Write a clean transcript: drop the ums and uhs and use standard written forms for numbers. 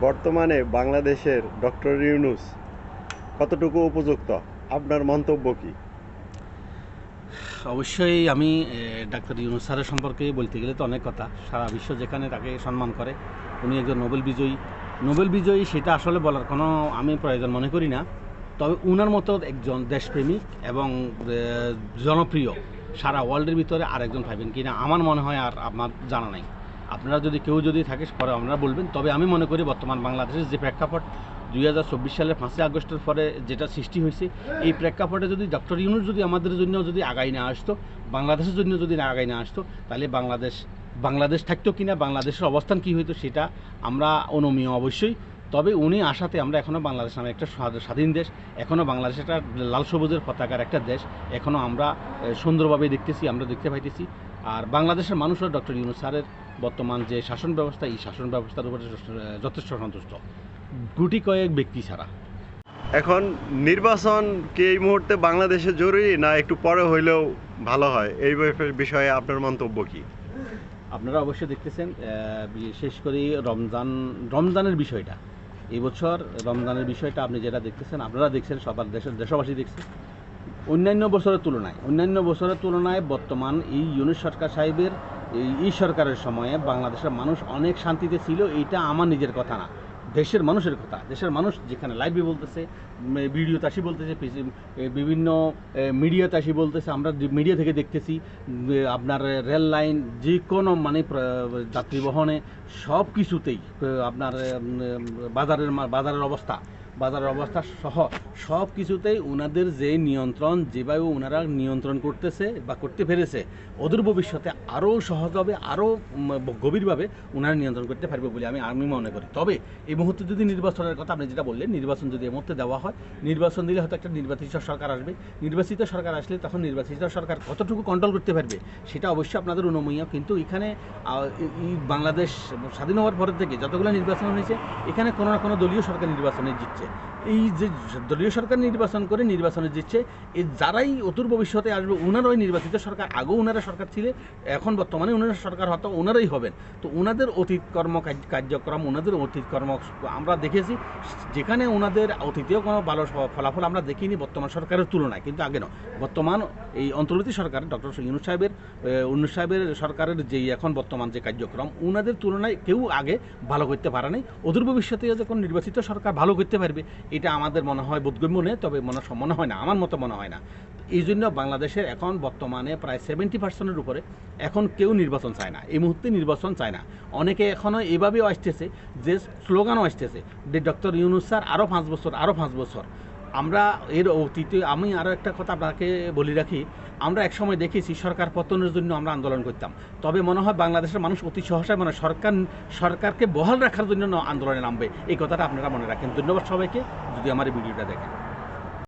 বর্তমানে বাংলাদেশের ডক্টর ইউনূস কতটুকু উপযুক্ত, আপনার মন্তব্য কি? অবশ্যই আমি ডাক্তার ইউনূস স্যারের সম্পর্কে বলতে গেলে তো অনেক কথা। সারা বিশ্ব যেখানে তাকে সম্মান করে, উনি একজন নোবেল বিজয়ী সেটা আসলে বলার কোনো আমি প্রয়োজন মনে করি না। তবে উনার মতো একজন দেশপ্রেমিক এবং জনপ্রিয় সারা ওয়ার্ল্ডের ভিতরে আরেকজন পাইবেন কি না আমার মনে হয় আর আমার জানা নাই। আপনারা যদি কেউ যদি থাকে পরে আপনারা বলবেন। তবে আমি মনে করি বর্তমান বাংলাদেশের যে প্রেক্ষাপট 2024 সালের 5ই আগস্টের পরে যেটা সৃষ্টি হয়েছে, এই প্রেক্ষাপটে যদি ডক্টর ইউনূস যদি আমাদের জন্য যদি আগাই না আসতো, বাংলাদেশের জন্য যদি আগাই না আসতো, তাহলে বাংলাদেশ থাকতো কিনা, বাংলাদেশের অবস্থান কী হইতো সেটা আমরা অনুমেয় অবশ্যই। তবে উনি আসাতে আমরা এখনও বাংলাদেশ নামে একটা স্বাধীন দেশ, এখনও বাংলাদেশ একটা লাল সবুজের পতাকার একটা দেশ, এখনও আমরা সুন্দরভাবে দেখতেছি, আমরা দেখতে পাইতেছি। আর বাংলাদেশের মানুষও ডক্টর ইউনূস স্যারের বর্তমান যে শাসন ব্যবস্থা, এই শাসন ব্যবস্থার উপরে যথেষ্ট সন্তুষ্ট, গুটি কয়েক ব্যক্তি ছাড়া। এখন নির্বাচন কি এই মুহূর্তে বাংলাদেশে জরুরি, না একটু পরে হইলেও ভালো হয়? এই বিষয়ে আপনার মন্তব্য কি? আপনারা অবশ্যই দেখতেছেন, বিশেষ করে রমজানের বিষয়টা, এই বছর রমজানের বিষয়টা আপনি যেটা দেখতেছেন, আপনারা দেখছেন, সবার দেশবাসী দেখছে। অন্যান্য বছরের তুলনায় বর্তমান এই ইউনূস সরকার সাহেবের এই সরকারের সময়ে বাংলাদেশের মানুষ অনেক শান্তিতে ছিল। এইটা আমার নিজের কথা না, দেশের মানুষের কথা। দেশের মানুষ যেখানে লাইভে বলতেছে, ভিডিওতে আসি বলতেছে, বিভিন্ন মিডিয়াতে আসি বলতেছে, আমরা মিডিয়া থেকে দেখতেছি, আপনার রেল লাইন যে কোনো মানে যাত্রী বহনে সব কিছুতেই আপনার বাজারের অবস্থা সহ সব কিছুতেই ওনাদের যে নিয়ন্ত্রণ, যেভাবে ওনারা নিয়ন্ত্রণ করতেছে বা করতে পেরেছে, অদূর ভবিষ্যতে আরও সহজভাবে, আরও গভীরভাবে ওনারা নিয়ন্ত্রণ করতে পারবে বলে আমি মনে করি। তবে এই মুহূর্তে যদি নির্বাচনের কথা আপনি যেটা বললেন, নির্বাচন যদি এই মুহূর্তে দেওয়া হয়, নির্বাচন দিলে হয়তো একটা নির্বাচিত সরকার আসবে। নির্বাচিত সরকার আসলে তখন নির্বাচিত সরকার কতটুকু কন্ট্রোল করতে পারবে সেটা অবশ্যই আপনাদের অনুমোদনীয়। কিন্তু এখানে বাংলাদেশ স্বাধীন হওয়ার পরের থেকে যতগুলো নির্বাচন হয়েছে, এখানে কোনো না কোনো দলীয় সরকার নির্বাচনে জিতছে। এই যে দলীয় সরকার নির্বাচনে জিতছে, এই যারাই অদূর ভবিষ্যতে আসবে ওনারাই নির্বাচিত সরকার। আগেও ওনারা সরকার ছিল, এখন বর্তমানে ওনারা সরকার হয়তো ওনারাই হবেন। তো ওনাদের অতীত কার্যক্রম, ওনাদের অতীত কর্ম আমরা দেখেছি, যেখানে ওনাদের অতীতেও কোনো ভালো ফলাফল আমরা দেখিনি বর্তমান সরকারের তুলনায়। কিন্তু আগে নয়, বর্তমান এই অন্তর্বর্তী সরকার ডক্টর ইউনূস সাহেবের সরকারের যেই এখন বর্তমান যে কার্যক্রম, ওনাদের তুলনায় কেউ আগে ভালো করতে পারে নাই। অদূর ভবিষ্যতে যখন নির্বাচিত সরকার ভালো করতে পারবে, এটা আমাদের মনে হয় বোধগম্য নেই। তবে মনে হয় না, আমার মতো মনে হয় না। এই জন্য বাংলাদেশের এখন বর্তমানে প্রায় 70% উপরে এখন কেউ নির্বাচন চায় না, এই মুহূর্তে নির্বাচন চায় না। অনেকে এখনও এভাবেও আসতেছে, যে স্লোগানও আসতেছে যে ডক্টর ইউনূস স্যার আরও 5 বছর। আমরা এর অতীতে আমি আরও একটা কথা আপনাকে বলে রাখি, আমরা একসময় দেখেছি সরকার পতনের জন্য আমরা আন্দোলন করতাম। তবে মনে হয় বাংলাদেশের মানুষ অতি সহসায় সরকারকে বহাল রাখার জন্য আন্দোলনে নামবে, এই কথাটা আপনারা মনে রাখেন। ধন্যবাদ সবাইকে, যদি আমার এই ভিডিওটা দেখেন।